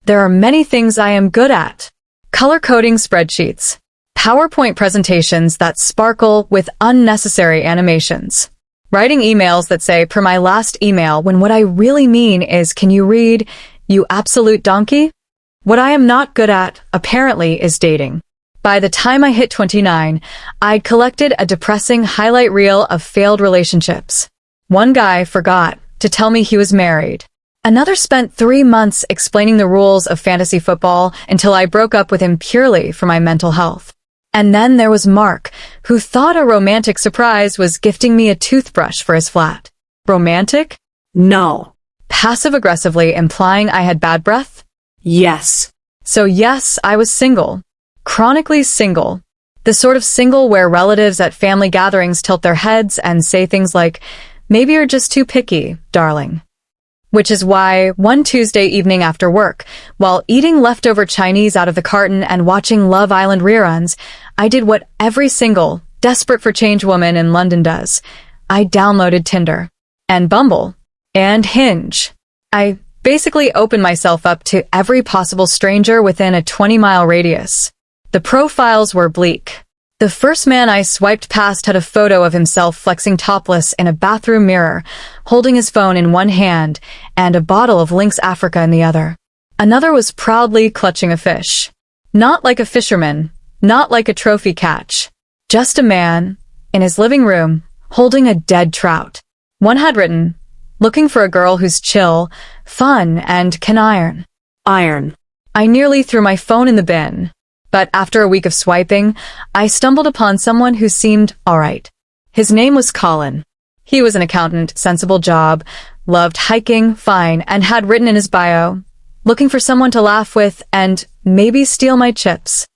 There are many things I am good at. Color coding spreadsheets. PowerPoint presentations that sparkle with unnecessary animations. Writing emails that say, per my last email, when what I really mean is, can you read, you absolute donkey? What I am not good at, apparently, is dating. By the time I hit 29, I'd collected a depressing highlight reel of failed relationships. One guy forgot to tell me he was married. Another spent 3 months explaining the rules of fantasy football until I broke up with him purely for my mental health. And then there was Mark, who thought a romantic surprise was gifting me a toothbrush for his flat. Romantic? No. Passive-aggressively implying I had bad breath? Yes. So yes, I was single. Chronically single. The sort of single where relatives at family gatherings tilt their heads and say things like, maybe you're just too picky, darling. Which is why, one Tuesday evening after work, while eating leftover Chinese out of the carton and watching Love Island reruns, I did what every single, desperate for change woman in London does. I downloaded Tinder. And Bumble. And Hinge. I basically opened myself up to every possible stranger within a 20-mile radius. The profiles were bleak. The first man I swiped past had a photo of himself flexing topless in a bathroom mirror, holding his phone in one hand and a bottle of Lynx Africa in the other. Another was proudly clutching a fish. Not like a fisherman, not like a trophy catch. Just a man, in his living room, holding a dead trout. One had written, looking for a girl who's chill, fun, and can iron. Iron. I nearly threw my phone in the bin. But after a week of swiping, I stumbled upon someone who seemed alright. His name was Colin. He was an accountant, sensible job, loved hiking, fine, and had written in his bio, looking for someone to laugh with and maybe steal my chips.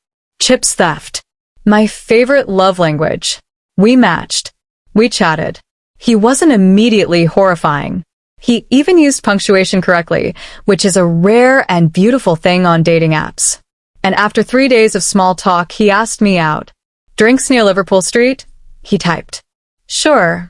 Chips theft. My favorite love language. We matched. We chatted. He wasn't immediately horrifying. He even used punctuation correctly, which is a rare and beautiful thing on dating apps. And after 3 days of small talk, he asked me out. Drinks near Liverpool Street? He typed. Sure.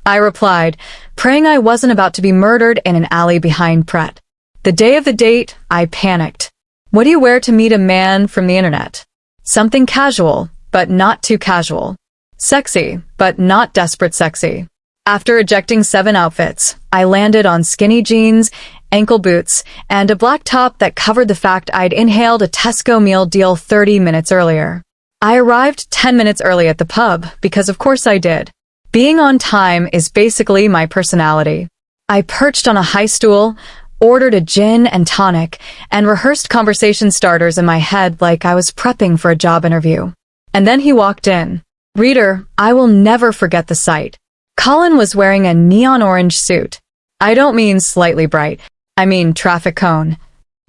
I replied, praying I wasn't about to be murdered in an alley behind Pret. The day of the date, I panicked. What do you wear to meet a man from the internet? Something casual, but not too casual. Sexy, but not desperate sexy. After ejecting 7 outfits, I landed on skinny jeans, ankle boots, and a black top that covered the fact I'd inhaled a Tesco meal deal 30 minutes earlier. I arrived 10 minutes early at the pub, because of course I did. Being on time is basically my personality. I perched on a high stool, ordered a gin and tonic, and rehearsed conversation starters in my head like I was prepping for a job interview. And then he walked in. Reader, I will never forget the sight. Colin was wearing a neon orange suit. I don't mean slightly bright. I mean traffic cone.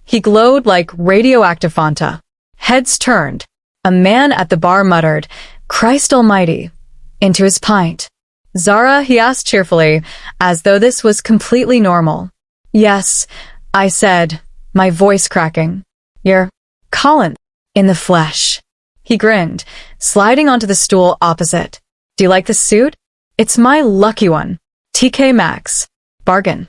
He glowed like radioactive Fanta. Heads turned. A man at the bar muttered, Christ almighty, into his pint. Zara, he asked cheerfully, as though this was completely normal. Yes, I said, my voice cracking. You're Colin, in the flesh. He grinned, sliding onto the stool opposite. Do you like the suit? It's my lucky one. TK Maxx. Bargain.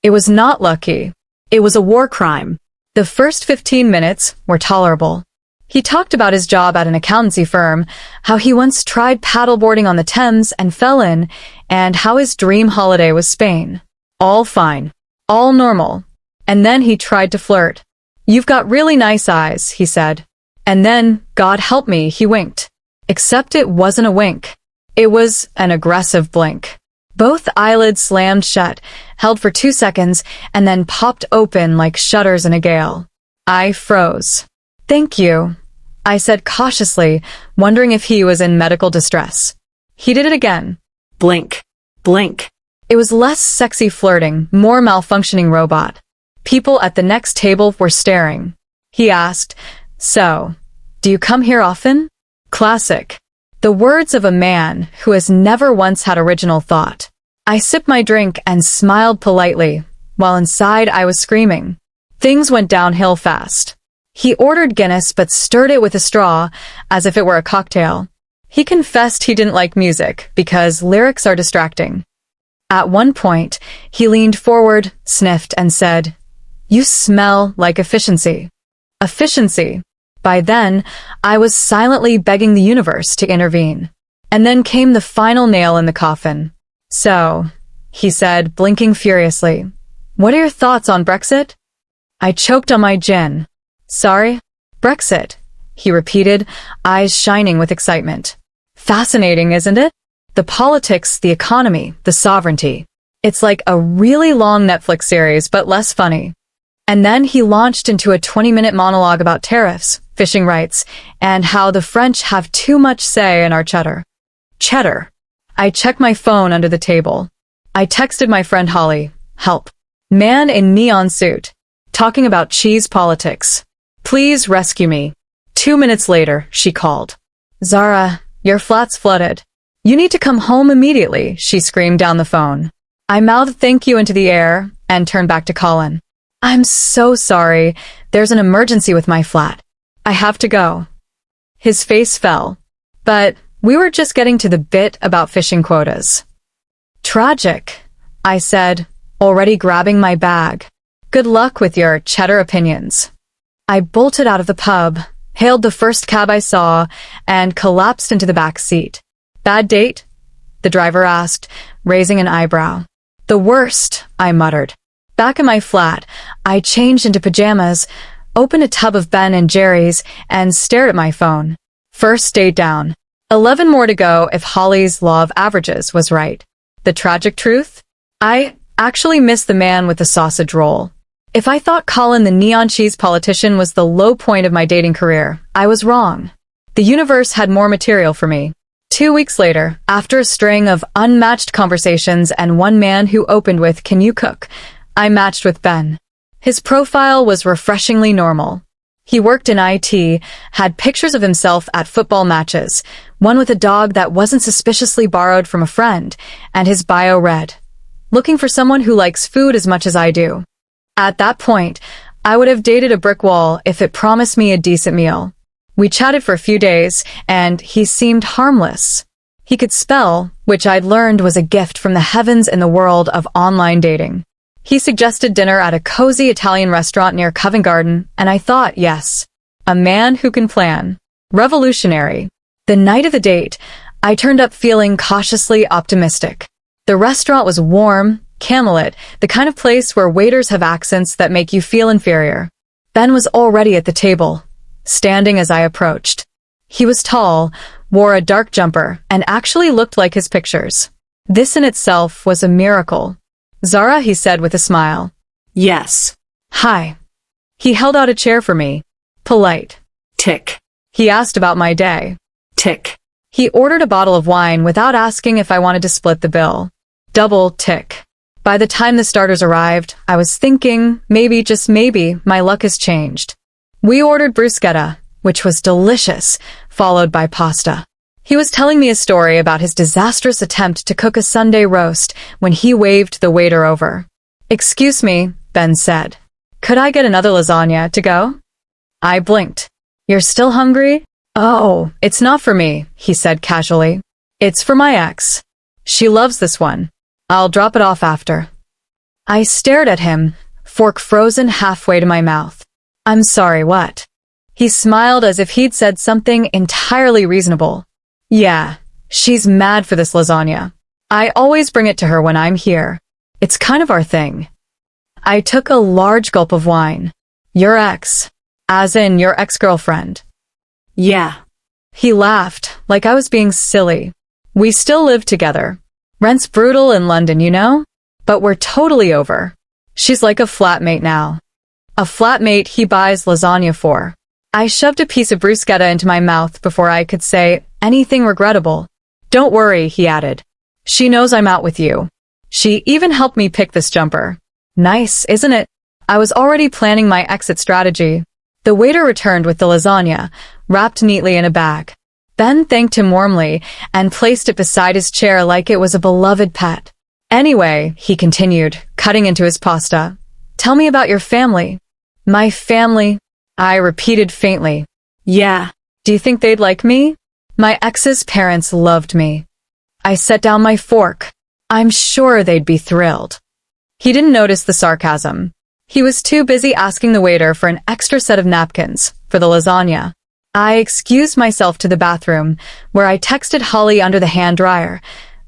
It was not lucky. It was a war crime. The first 15 minutes were tolerable. He talked about his job at an accountancy firm, how he once tried paddleboarding on the Thames and fell in, and how his dream holiday was Spain. All fine. All normal. And then he tried to flirt. You've got really nice eyes, he said. And then, God help me, he winked. Except it wasn't a wink. It was an aggressive blink. Both eyelids slammed shut, held for 2 seconds, and then popped open like shutters in a gale. I froze. Thank you, I said cautiously, wondering if he was in medical distress. He did it again. Blink. Blink. It was less sexy flirting, more malfunctioning robot. People at the next table were staring. He asked, So, do you come here often? Classic. The words of a man who has never once had original thought. I sipped my drink and smiled politely, while inside I was screaming. Things went downhill fast. He ordered Guinness but stirred it with a straw, as if it were a cocktail. He confessed he didn't like music, because lyrics are distracting. At one point, he leaned forward, sniffed, and said, You smell like efficiency. Efficiency. By then, I was silently begging the universe to intervene. And then came the final nail in the coffin. So, he said, blinking furiously, what are your thoughts on Brexit? I choked on my gin. Sorry? Brexit, he repeated, eyes shining with excitement. Fascinating, isn't it? The politics, the economy, the sovereignty. It's like a really long Netflix series, but less funny. And then he launched into a 20-minute monologue about tariffs, fishing rights, and how the French have too much say in our cheddar. Cheddar. I checked my phone under the table. I texted my friend Holly. Help. Man in neon suit. Talking about cheese politics. Please rescue me. 2 minutes later, she called. Zara, your flat's flooded. You need to come home immediately, she screamed down the phone. I mouthed thank you into the air and turned back to Colin. I'm so sorry. There's an emergency with my flat. I have to go. His face fell. But we were just getting to the bit about fishing quotas. Tragic, I said, already grabbing my bag. Good luck with your cheddar opinions. I bolted out of the pub, hailed the first cab I saw, and collapsed into the back seat. Bad date? The driver asked, raising an eyebrow. The worst, I muttered. Back in my flat, I changed into pajamas, opened a tub of Ben & Jerry's, and stared at my phone. First date down. 11 more to go if Holly's law of averages was right. The tragic truth? I actually missed the man with the sausage roll. If I thought Colin the neon cheese politician was the low point of my dating career, I was wrong. The universe had more material for me. 2 weeks later, after a string of unmatched conversations and one man who opened with, "Can you cook?" I matched with Ben. His profile was refreshingly normal. He worked in IT, had pictures of himself at football matches, one with a dog that wasn't suspiciously borrowed from a friend, and his bio read, "Looking for someone who likes food as much as I do." At that point, I would have dated a brick wall if it promised me a decent meal. We chatted for a few days, and he seemed harmless. He could spell, which I'd learned was a gift from the heavens in the world of online dating. He suggested dinner at a cozy Italian restaurant near Covent Garden, and I thought, yes, a man who can plan. Revolutionary. The night of the date, I turned up feeling cautiously optimistic. The restaurant was warm, candlelit, the kind of place where waiters have accents that make you feel inferior. Ben was already at the table, standing as I approached. He was tall, wore a dark jumper, and actually looked like his pictures. This in itself was a miracle. Zara, he said with a smile. Yes. Hi. He held out a chair for me. Polite. Tick. He asked about my day. Tick. He ordered a bottle of wine without asking if I wanted to split the bill. Double tick. By the time the starters arrived, I was thinking, maybe, just maybe, my luck has changed. We ordered bruschetta, which was delicious, followed by pasta. He was telling me a story about his disastrous attempt to cook a Sunday roast when he waved the waiter over. Excuse me, Ben said. Could I get another lasagna to go? I blinked. You're still hungry? Oh, it's not for me, he said casually. It's for my ex. She loves this one. I'll drop it off after. I stared at him, fork frozen halfway to my mouth. I'm sorry, what? He smiled as if he'd said something entirely reasonable. Yeah, she's mad for this lasagna. I always bring it to her when I'm here. It's kind of our thing. I took a large gulp of wine. Your ex. As in your ex-girlfriend. Yeah. He laughed, like I was being silly. We still live together. Rent's brutal in London, you know? But we're totally over. She's like a flatmate now. A flatmate he buys lasagna for. I shoved a piece of bruschetta into my mouth before I could say anything regrettable. Don't worry, he added. She knows I'm out with you. She even helped me pick this jumper. Nice, isn't it? I was already planning my exit strategy. The waiter returned with the lasagna, wrapped neatly in a bag. Ben thanked him warmly and placed it beside his chair like it was a beloved pet. Anyway, he continued, cutting into his pasta. Tell me about your family. My family, I repeated faintly. Yeah. Do you think they'd like me? My ex's parents loved me. I set down my fork. I'm sure they'd be thrilled. He didn't notice the sarcasm. He was too busy asking the waiter for an extra set of napkins for the lasagna. I excused myself to the bathroom, where I texted Holly under the hand dryer.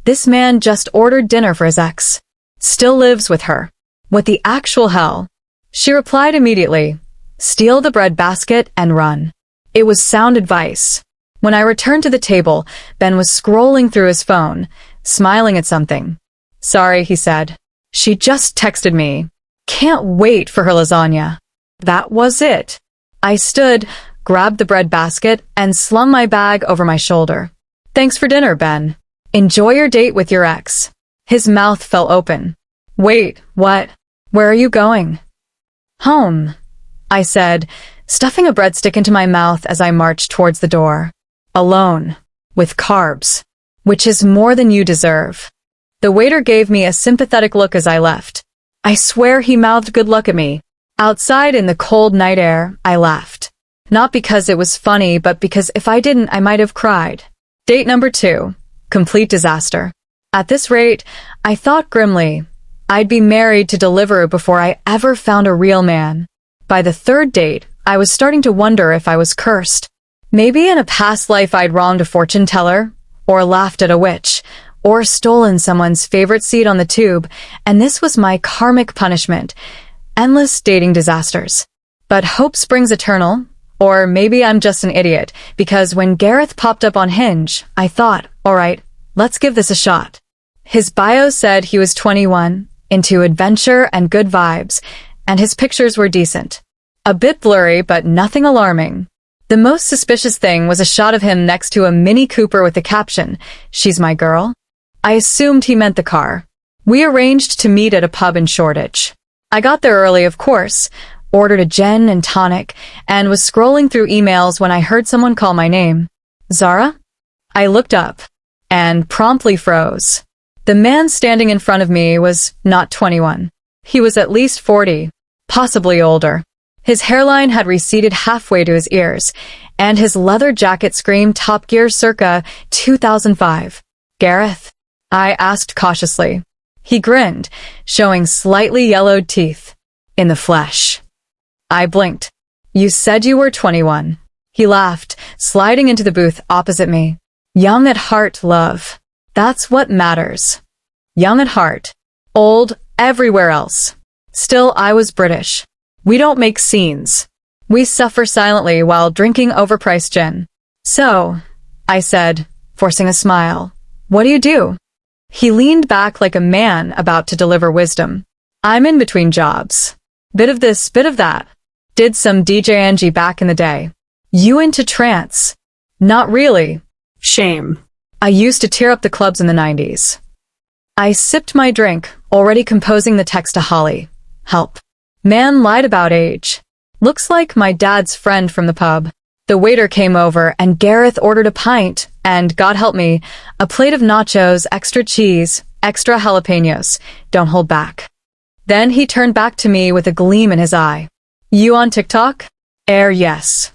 This man just ordered dinner for his ex. Still lives with her. What the actual hell? She replied immediately, "Steal the bread basket and run." It was sound advice. When I returned to the table, Ben was scrolling through his phone, smiling at something. "Sorry," he said. "She just texted me. Can't wait for her lasagna." That was it. I stood, grabbed the bread basket, and slung my bag over my shoulder. "Thanks for dinner, Ben. Enjoy your date with your ex." His mouth fell open. "Wait, what? Where are you going?" "Home," I said, stuffing a breadstick into my mouth as I marched towards the door. "Alone. With carbs. Which is more than you deserve." The waiter gave me a sympathetic look as I left. I swear he mouthed good luck at me. Outside in the cold night air, I laughed. Not because it was funny, but because if I didn't, I might have cried. Date number 2. Complete disaster. At this rate, I thought grimly, I'd be married to Deliveroo before I ever found a real man. By the 3rd date, I was starting to wonder if I was cursed. Maybe in a past life I'd wronged a fortune teller, or laughed at a witch, or stolen someone's favorite seat on the tube, and this was my karmic punishment. Endless dating disasters. But hope springs eternal, or maybe I'm just an idiot, because when Gareth popped up on Hinge, I thought, alright, let's give this a shot. His bio said he was 21, into adventure and good vibes, and his pictures were decent. A bit blurry, but nothing alarming. The most suspicious thing was a shot of him next to a Mini Cooper with the caption, "She's my girl." I assumed he meant the car. We arranged to meet at a pub in Shoreditch. I got there early, of course, ordered a gin and tonic, and was scrolling through emails when I heard someone call my name. "Zara?" I looked up, and promptly froze. The man standing in front of me was not 21. He was at least 40, possibly older. His hairline had receded halfway to his ears, and his leather jacket screamed Top Gear circa 2005. "Gareth?" I asked cautiously. He grinned, showing slightly yellowed teeth. "In the flesh." I blinked. "You said you were 21. He laughed, sliding into the booth opposite me. "Young at heart, love. That's what matters." Young at heart. Old everywhere else. Still, I was British. We don't make scenes. We suffer silently while drinking overpriced gin. "So," I said, forcing a smile, "what do you do?" He leaned back like a man about to deliver wisdom. "I'm in between jobs. Bit of this, bit of that. Did some DJ Angie back in the day." "You into trance?" "Not really." Shame. "I used to tear up the clubs in the 90s. I sipped my drink, already composing the text to Holly. Help. Man lied about age. Looks like my dad's friend from the pub. The waiter came over and Gareth ordered a pint and, God help me, a plate of nachos, extra cheese, extra jalapenos. Don't hold back. Then he turned back to me with a gleam in his eye. "You on TikTok?" Yes.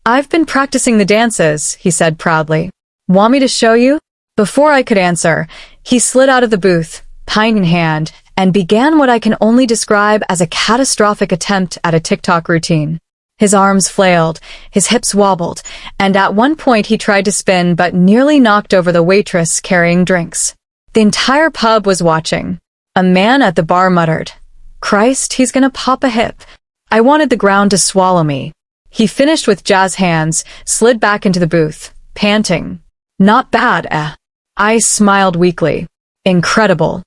"I've been practicing the dances," he said proudly. "Want me to show you?" Before I could answer, he slid out of the booth, pint in hand, and began what I can only describe as a catastrophic attempt at a TikTok routine. His arms flailed, his hips wobbled, and at one point he tried to spin but nearly knocked over the waitress carrying drinks. The entire pub was watching. A man at the bar muttered, "Christ, he's gonna pop a hip." I wanted the ground to swallow me. He finished with jazz hands, slid back into the booth, panting. "Not bad, eh?" I smiled weakly. "Incredible."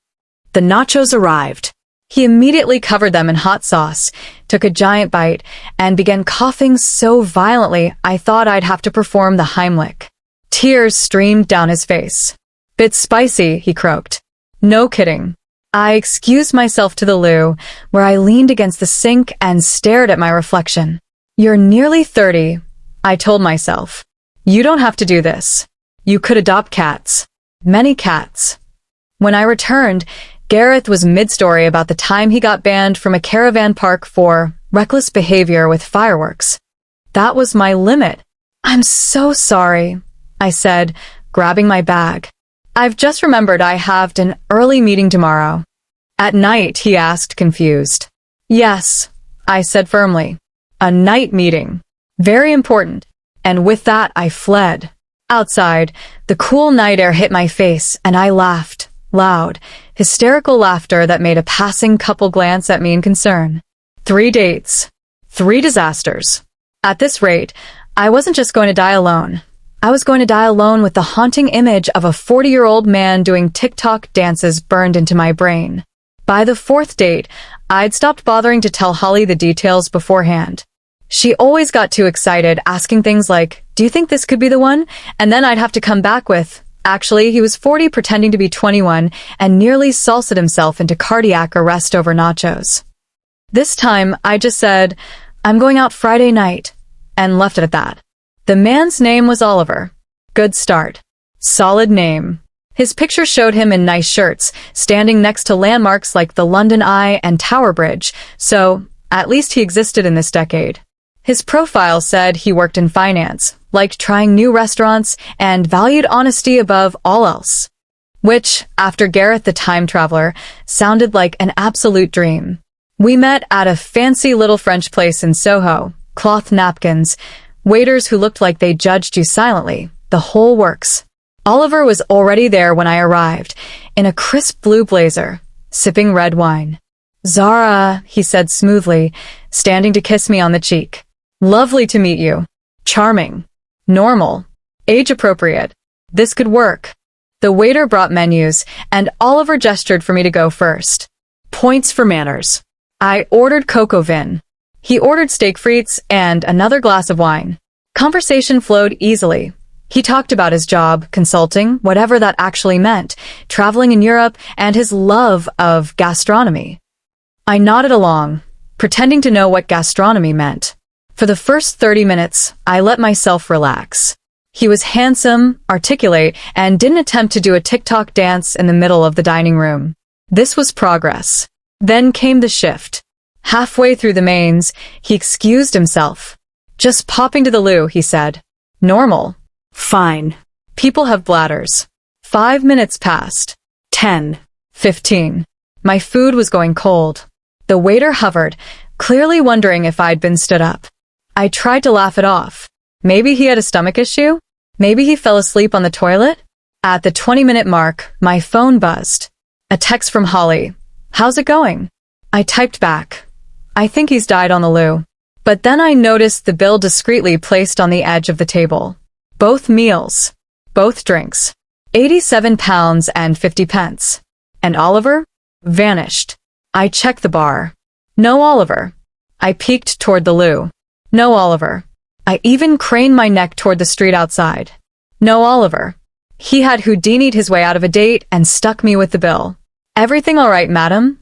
The nachos arrived. He immediately covered them in hot sauce, took a giant bite, and began coughing so violently I thought I'd have to perform the Heimlich. Tears streamed down his face. "Bit spicy," he croaked. "No kidding." I excused myself to the loo, where I leaned against the sink and stared at my reflection. "You're nearly 30, I told myself. You don't have to do this. You could adopt cats. Many cats." When I returned, Gareth was mid-story about the time he got banned from a caravan park for reckless behavior with fireworks. That was my limit. "I'm so sorry," I said, grabbing my bag. "I've just remembered I have an early meeting tomorrow." "At night?" he asked, confused. Yes, I said firmly. A night meeting. Very important. And with that, I fled. Outside, the cool night air hit my face, and I laughed. Loud, hysterical laughter that made a passing couple glance at me in concern. 3 dates. 3 disasters. At this rate, I wasn't just going to die alone. I was going to die alone with the haunting image of a 40-year-old man doing TikTok dances burned into my brain. By the 4th date, I'd stopped bothering to tell Holly the details beforehand. She always got too excited, asking things like, "Do you think this could be the one?" And then I'd have to come back with, "Actually, he was 40 pretending to be 21 and nearly salsa'd himself into cardiac arrest over nachos." This time, I just said, "I'm going out Friday night," and left it at that. The man's name was Oliver. Good start. Solid name. His picture showed him in nice shirts, standing next to landmarks like the London Eye and Tower Bridge, so at least he existed in this decade. His profile said he worked in finance, liked trying new restaurants, and valued honesty above all else. Which, after Gareth the Time Traveler, sounded like an absolute dream. We met at a fancy little French place in Soho, cloth napkins, waiters who looked like they judged you silently, the whole works. Oliver was already there when I arrived, in a crisp blue blazer, sipping red wine. "Zara," he said smoothly, standing to kiss me on the cheek. "Lovely to meet you. Charming. Normal. Age-appropriate. This could work." The waiter brought menus, and Oliver gestured for me to go first. Points for manners. I ordered coco vin. He ordered steak frites and another glass of wine. Conversation flowed easily. He talked about his job, consulting, whatever that actually meant, traveling in Europe, and his love of gastronomy. I nodded along, pretending to know what gastronomy meant. For the first 30 minutes, I let myself relax. He was handsome, articulate, and didn't attempt to do a TikTok dance in the middle of the dining room. This was progress. Then came the shift. Halfway through the mains, he excused himself. "Just popping to the loo," he said. "Normal." Fine. People have bladders. 5 minutes passed. 10. 15. My food was going cold. The waiter hovered, clearly wondering if I'd been stood up. I tried to laugh it off. Maybe he had a stomach issue? Maybe he fell asleep on the toilet? At the 20-minute mark, my phone buzzed. A text from Holly. "How's it going?" I typed back. "I think he's died on the loo." But then I noticed the bill discreetly placed on the edge of the table. Both meals. Both drinks. £87 and 50 pence. And Oliver? Vanished. I checked the bar. No Oliver. I peeked toward the loo. No Oliver. I even craned my neck toward the street outside. No Oliver. He had Houdini'd his way out of a date and stuck me with the bill. "Everything all right, madam?"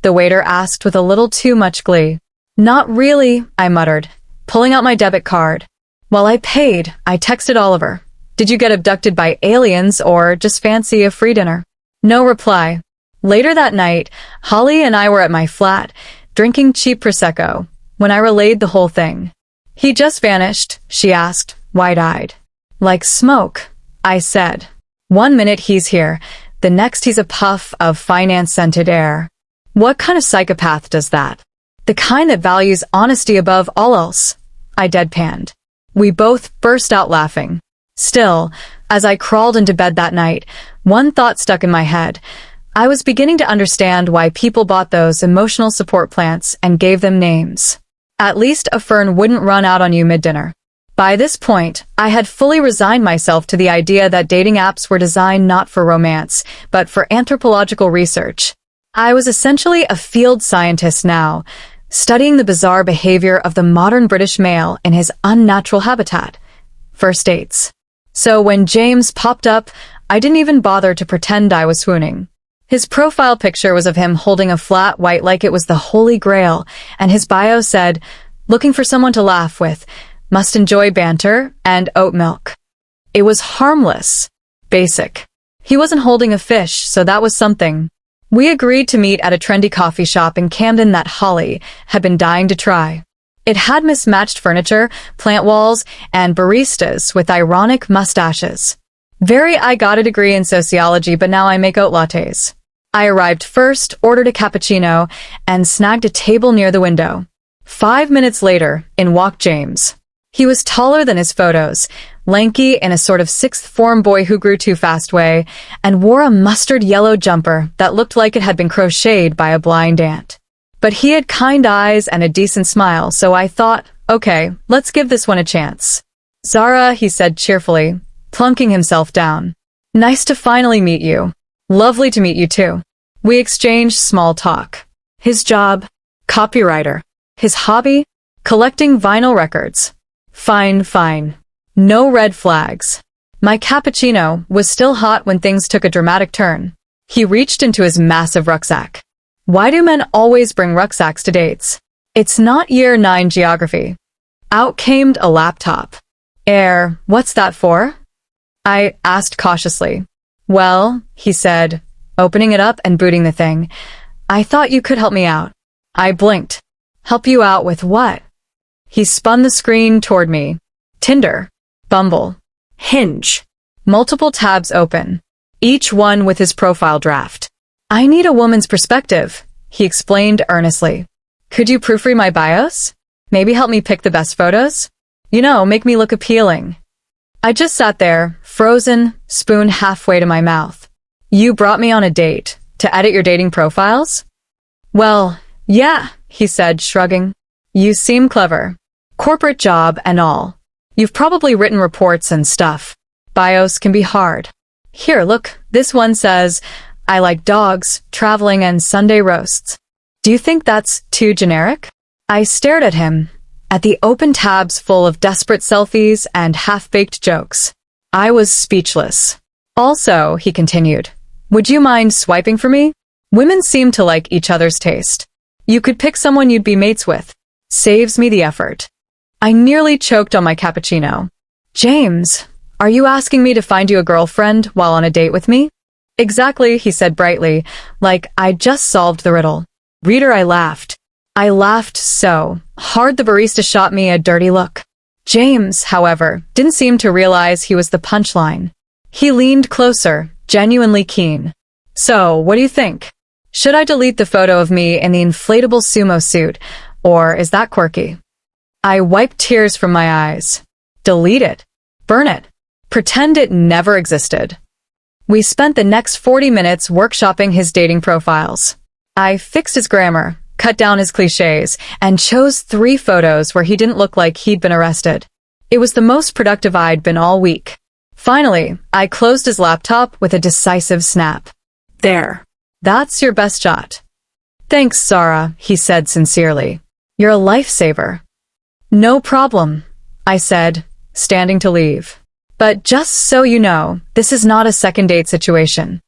the waiter asked with a little too much glee. "Not really," I muttered, pulling out my debit card. While I paid, I texted Oliver. "Did you get abducted by aliens or just fancy a free dinner?" No reply. Later that night, Holly and I were at my flat, drinking cheap Prosecco, when I relayed the whole thing. "He just vanished," she asked, wide-eyed. "Like smoke," I said. "1 minute he's here, the next he's a puff of finance-scented air. What kind of psychopath does that? The kind that values honesty above all else," I deadpanned. We both burst out laughing. Still, as I crawled into bed that night, one thought stuck in my head. I was beginning to understand why people bought those emotional support plants and gave them names. At least a fern wouldn't run out on you mid-dinner. By this point, I had fully resigned myself to the idea that dating apps were designed not for romance, but for anthropological research. I was essentially a field scientist now, studying the bizarre behavior of the modern British male in his unnatural habitat. First dates. So when James popped up, I didn't even bother to pretend I was swooning. His profile picture was of him holding a flat white like it was the Holy Grail, and his bio said, "Looking for someone to laugh with, must enjoy banter, and oat milk." It was harmless. Basic. He wasn't holding a fish, so that was something. We agreed to meet at a trendy coffee shop in Camden that Holly had been dying to try. It had mismatched furniture, plant walls, and baristas with ironic mustaches. I got a degree in sociology, but now I make oat lattes. I arrived first, ordered a cappuccino, and snagged a table near the window. 5 minutes later, in walked James. He was taller than his photos, lanky in a sort of sixth form boy who grew too fast way, and wore a mustard yellow jumper that looked like it had been crocheted by a blind ant. But he had kind eyes and a decent smile, so I thought, okay, let's give this one a chance. Zara, he said cheerfully, plunking himself down. Nice to finally meet you. Lovely to meet you too. We exchanged small talk. His job? Copywriter. His hobby? Collecting vinyl records. Fine. No red flags. My cappuccino was still hot when things took a dramatic turn. He reached into his massive rucksack. Why do men always bring rucksacks to dates? It's not year 9 geography. Out came a laptop. What's that for? I asked cautiously. Well, he said, opening it up and booting the thing. I thought you could help me out. I blinked. Help you out with what? He spun the screen toward me. Tinder. Bumble. Hinge. Multiple tabs open, each one with his profile draft. I need a woman's perspective, he explained earnestly. Could you proofread my bios? Maybe help me pick the best photos? Make me look appealing. I just sat there, frozen, spoon halfway to my mouth. You brought me on a date, to edit your dating profiles? Well, yeah, he said, shrugging. You seem clever. Corporate job and all. You've probably written reports and stuff. Bios can be hard. Here, look, this one says, I like dogs, traveling and Sunday roasts. Do you think that's too generic? I stared at him, at the open tabs full of desperate selfies and half-baked jokes. I was speechless. Also, he continued, would you mind swiping for me? Women seem to like each other's taste. You could pick someone you'd be mates with. Saves me the effort. I nearly choked on my cappuccino. James, are you asking me to find you a girlfriend while on a date with me? Exactly, he said brightly, like I'd just solved the riddle. Reader, I laughed. I laughed so hard the barista shot me a dirty look. James, however, didn't seem to realize he was the punchline. He leaned closer, genuinely keen. So, what do you think? Should I delete the photo of me in the inflatable sumo suit, or is that quirky? I wiped tears from my eyes. Delete it. Burn it. Pretend it never existed. We spent the next 40 minutes workshopping his dating profiles. I fixed his grammar, cut down his cliches, and chose 3 photos where he didn't look like he'd been arrested. It was the most productive I'd been all week. Finally, I closed his laptop with a decisive snap. There. That's your best shot. Thanks, Zara, he said sincerely. You're a lifesaver. No problem, I said, standing to leave. But just so you know, this is not a second date situation.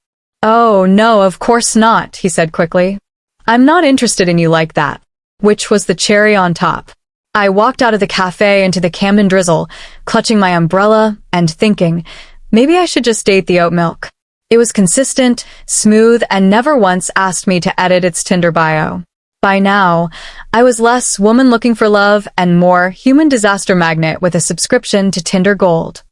Oh, no, of course not, he said quickly. I'm not interested in you like that. Which was the cherry on top. I walked out of the cafe into the Camden drizzle, clutching my umbrella and thinking, maybe I should just date the oat milk. It was consistent, smooth, and never once asked me to edit its Tinder bio. By now, I was less woman looking for love and more human disaster magnet with a subscription to Tinder Gold.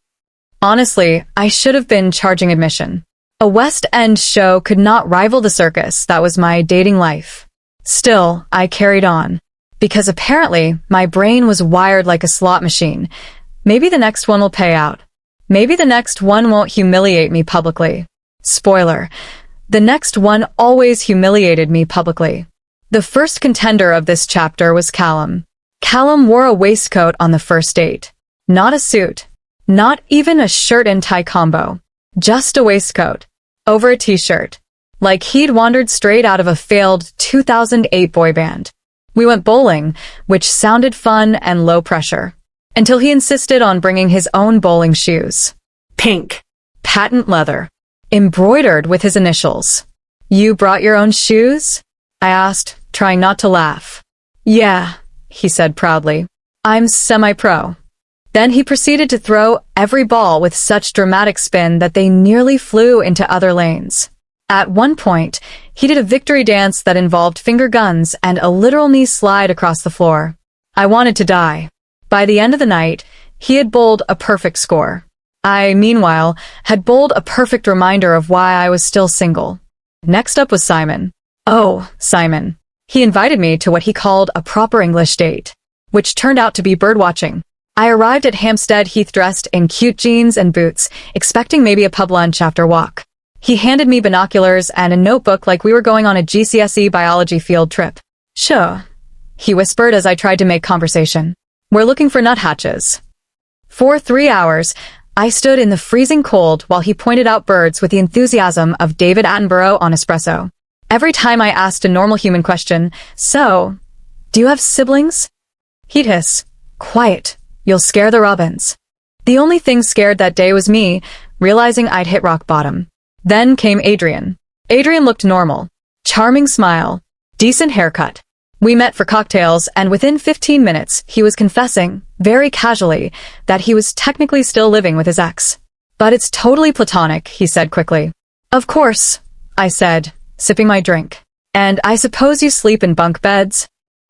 Honestly, I should have been charging admission. A West End show could not rival the circus that was my dating life. Still, I carried on. Because apparently, my brain was wired like a slot machine. Maybe the next one will pay out. Maybe the next one won't humiliate me publicly. Spoiler. The next one always humiliated me publicly. The first contender of this chapter was Callum. Callum wore a waistcoat on the first date. Not a suit. Not even a shirt and tie combo. Just a waistcoat. Over a t-shirt. Like he'd wandered straight out of a failed 2008 boy band. We went bowling, which sounded fun and low pressure. Until he insisted on bringing his own bowling shoes. Pink. Patent leather. Embroidered with his initials. You brought your own shoes? I asked, trying not to laugh. Yeah, he said proudly. I'm semi-pro. Then he proceeded to throw every ball with such dramatic spin that they nearly flew into other lanes. At one point, he did a victory dance that involved finger guns and a literal knee slide across the floor. I wanted to die. By the end of the night, he had bowled a perfect score. I, meanwhile, had bowled a perfect reminder of why I was still single. Next up was Simon. Oh, Simon. He invited me to what he called a proper English date, which turned out to be birdwatching. I arrived at Hampstead Heath dressed in cute jeans and boots, expecting maybe a pub lunch after walk. He handed me binoculars and a notebook like we were going on a GCSE biology field trip. Sure, he whispered as I tried to make conversation. We're looking for nuthatches. For 3 hours, I stood in the freezing cold while he pointed out birds with the enthusiasm of David Attenborough on espresso. Every time I asked a normal human question, so, do you have siblings? He'd hiss, quiet, you'll scare the robins. The only thing scared that day was me, realizing I'd hit rock bottom. Then came Adrian. Adrian looked normal. Charming smile. Decent haircut. We met for cocktails, and within 15 minutes, he was confessing, very casually, that he was technically still living with his ex. But it's totally platonic, he said quickly. Of course, I said, sipping my drink. And I suppose you sleep in bunk beds?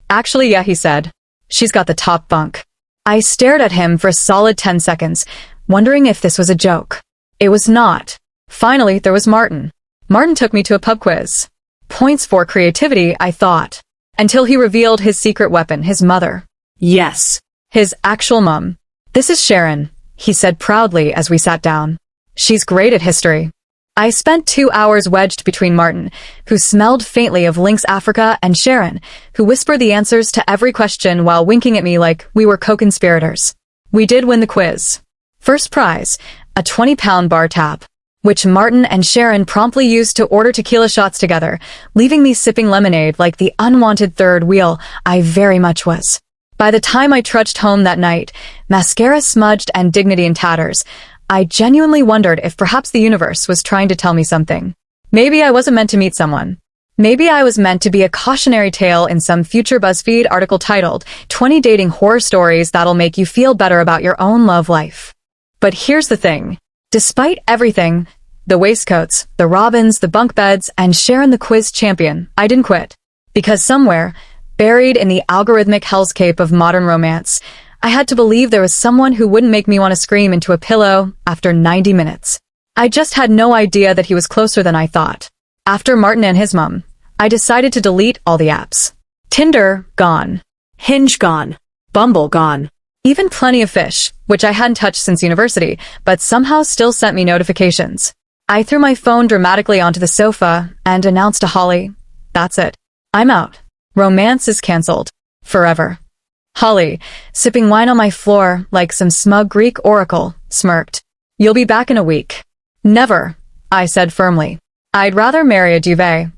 Actually, yeah, he said. She's got the top bunk. I stared at him for a solid 10 seconds, wondering if this was a joke. It was not. Finally, there was Martin. Martin took me to a pub quiz. Points for creativity, I thought. Until he revealed his secret weapon, his mother. Yes. His actual mum. This is Sharon, he said proudly as we sat down. She's great at history. I spent 2 hours wedged between Martin, who smelled faintly of Lynx Africa, and Sharon, who whispered the answers to every question while winking at me like we were co-conspirators. We did win the quiz. First prize, a 20-pound bar tab, which Martin and Sharon promptly used to order tequila shots together, leaving me sipping lemonade like the unwanted third wheel I very much was. By the time I trudged home that night, mascara smudged and dignity in tatters, I genuinely wondered if perhaps the universe was trying to tell me something. Maybe I wasn't meant to meet someone. Maybe I was meant to be a cautionary tale in some future BuzzFeed article titled 20 Dating Horror Stories That'll Make You Feel Better About Your Own Love Life. But here's the thing. Despite everything, the waistcoats, the robins, the bunk beds, and Sharon the quiz champion, I didn't quit. Because somewhere, buried in the algorithmic hellscape of modern romance, I had to believe there was someone who wouldn't make me want to scream into a pillow after 90 minutes. I just had no idea that he was closer than I thought. After Martin and his mum, I decided to delete all the apps. Tinder, gone. Hinge gone. Bumble gone. Even Plenty of Fish, which I hadn't touched since university, but somehow still sent me notifications. I threw my phone dramatically onto the sofa and announced to Holly, that's it. I'm out. Romance is cancelled. Forever. Holly, sipping wine on my floor like some smug Greek oracle, smirked. You'll be back in a week. Never, I said firmly. I'd rather marry a duvet.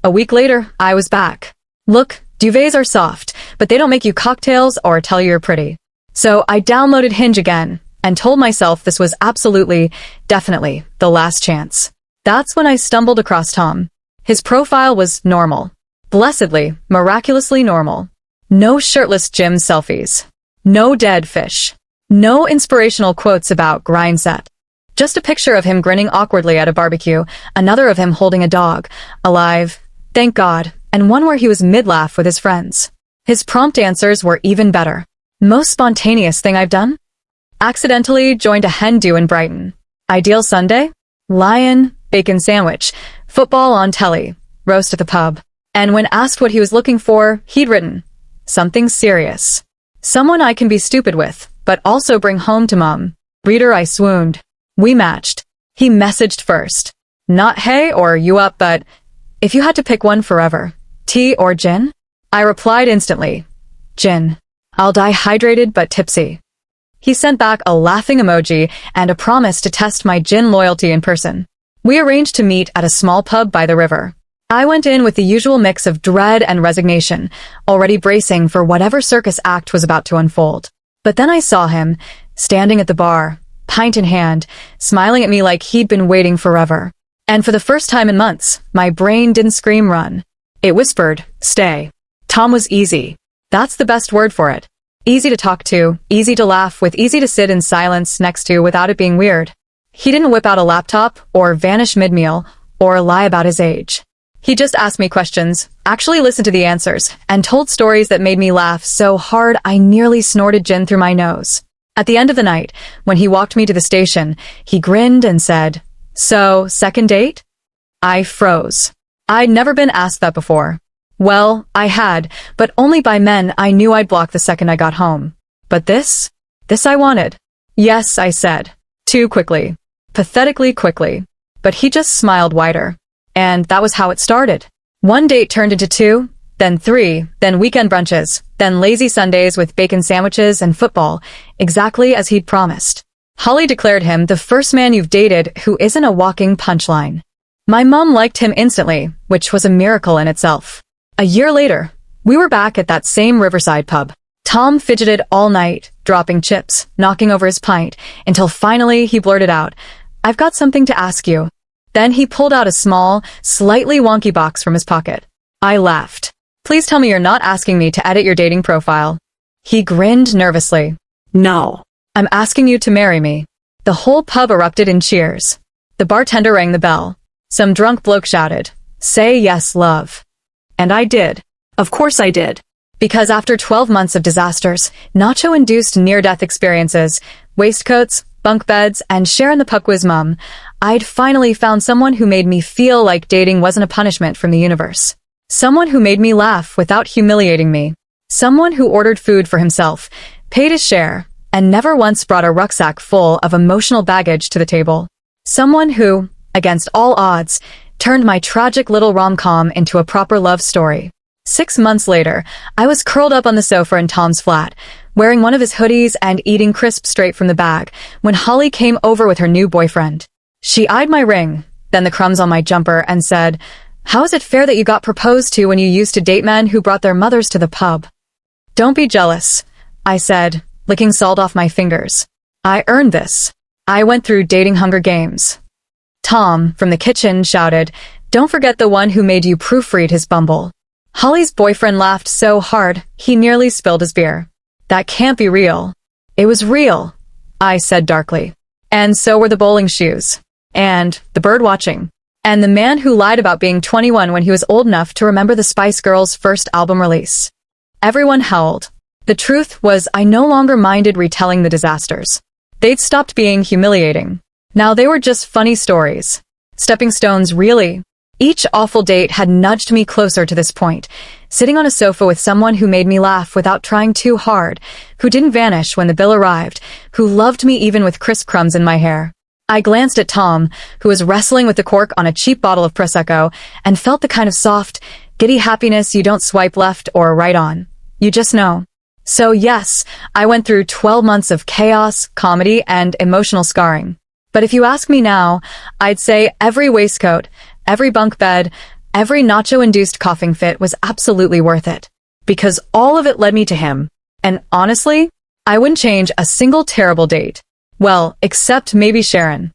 A week later, I was back. Look, duvets are soft, but they don't make you cocktails or tell you you're pretty. So I downloaded Hinge again and told myself this was absolutely, definitely, the last chance. That's when I stumbled across Tom. His profile was normal. Blessedly, miraculously normal. No shirtless gym selfies. No dead fish. No inspirational quotes about grind set. Just a picture of him grinning awkwardly at a barbecue, another of him holding a dog, alive, thank God, and one where he was mid-laugh with his friends. His prompt answers were even better. Most spontaneous thing I've done? Accidentally joined a hen do in Brighton. Ideal Sunday? Lion, bacon sandwich, football on telly, roast at the pub. And when asked what he was looking for, he'd written, something serious. Someone I can be stupid with, but also bring home to mom. Reader, I swooned. We matched. He messaged first. Not hey or you up, but if you had to pick one forever, tea or gin? I replied instantly. Gin. I'll die hydrated but tipsy. He sent back a laughing emoji and a promise to test my gin loyalty in person. We arranged to meet at a small pub by the river. I went in with the usual mix of dread and resignation, already bracing for whatever circus act was about to unfold. But then I saw him, standing at the bar, pint in hand, smiling at me like he'd been waiting forever. And for the first time in months, my brain didn't scream run. It whispered, stay. Tom was easy. That's the best word for it. Easy to talk to, easy to laugh with, easy to sit in silence next to without it being weird. He didn't whip out a laptop, or vanish mid-meal, or lie about his age. He just asked me questions, actually listened to the answers, and told stories that made me laugh so hard I nearly snorted gin through my nose. At the end of the night, when he walked me to the station, he grinned and said, so, second date? I froze. I'd never been asked that before. Well, I had, but only by men I knew I'd block the second I got home. But this I wanted. Yes, I said. Too quickly. Pathetically quickly. But he just smiled wider. And that was how it started. One date turned into two, then three, then weekend brunches, then lazy Sundays with bacon sandwiches and football, exactly as he'd promised. Holly declared him the first man you've dated who isn't a walking punchline. My mom liked him instantly, which was a miracle in itself. A year later, we were back at that same Riverside pub. Tom fidgeted all night, dropping chips, knocking over his pint, until finally he blurted out, "I've got something to ask you." Then he pulled out a small, slightly wonky box from his pocket. I laughed. "Please tell me you're not asking me to edit your dating profile." He grinned nervously. No. "I'm asking you to marry me." The whole pub erupted in cheers. The bartender rang the bell. Some drunk bloke shouted, "Say yes, love." And I did. Of course I did. Because after 12 months of disasters, nacho-induced near-death experiences, waistcoats, bunk beds, and sharing the pub with mum, I'd finally found someone who made me feel like dating wasn't a punishment from the universe. Someone who made me laugh without humiliating me. Someone who ordered food for himself, paid his share, and never once brought a rucksack full of emotional baggage to the table. Someone who, against all odds, turned my tragic little rom-com into a proper love story. 6 months later, I was curled up on the sofa in Tom's flat, wearing one of his hoodies and eating crisps straight from the bag, when Holly came over with her new boyfriend. She eyed my ring, then the crumbs on my jumper, and said, "How is it fair that you got proposed to when you used to date men who brought their mothers to the pub?" "Don't be jealous," I said, licking salt off my fingers. "I earned this. I went through dating Hunger Games." Tom, from the kitchen, shouted, "Don't forget the one who made you proofread his Bumble." Holly's boyfriend laughed so hard, he nearly spilled his beer. "That can't be real." "It was real," I said darkly. "And so were the bowling shoes. And the bird watching. And the man who lied about being 21 when he was old enough to remember the Spice Girls' first album release." Everyone howled. The truth was I no longer minded retelling the disasters. They'd stopped being humiliating. Now they were just funny stories. Stepping stones, really. Each awful date had nudged me closer to this point, sitting on a sofa with someone who made me laugh without trying too hard, who didn't vanish when the bill arrived, who loved me even with crisp crumbs in my hair. I glanced at Tom, who was wrestling with the cork on a cheap bottle of Prosecco, and felt the kind of soft, giddy happiness you don't swipe left or right on. You just know. So yes, I went through 12 months of chaos, comedy, and emotional scarring. But if you ask me now, I'd say every waistcoat, every bunk bed, every nacho-induced coughing fit was absolutely worth it. Because all of it led me to him. And honestly, I wouldn't change a single terrible date. Well, except maybe Sharon.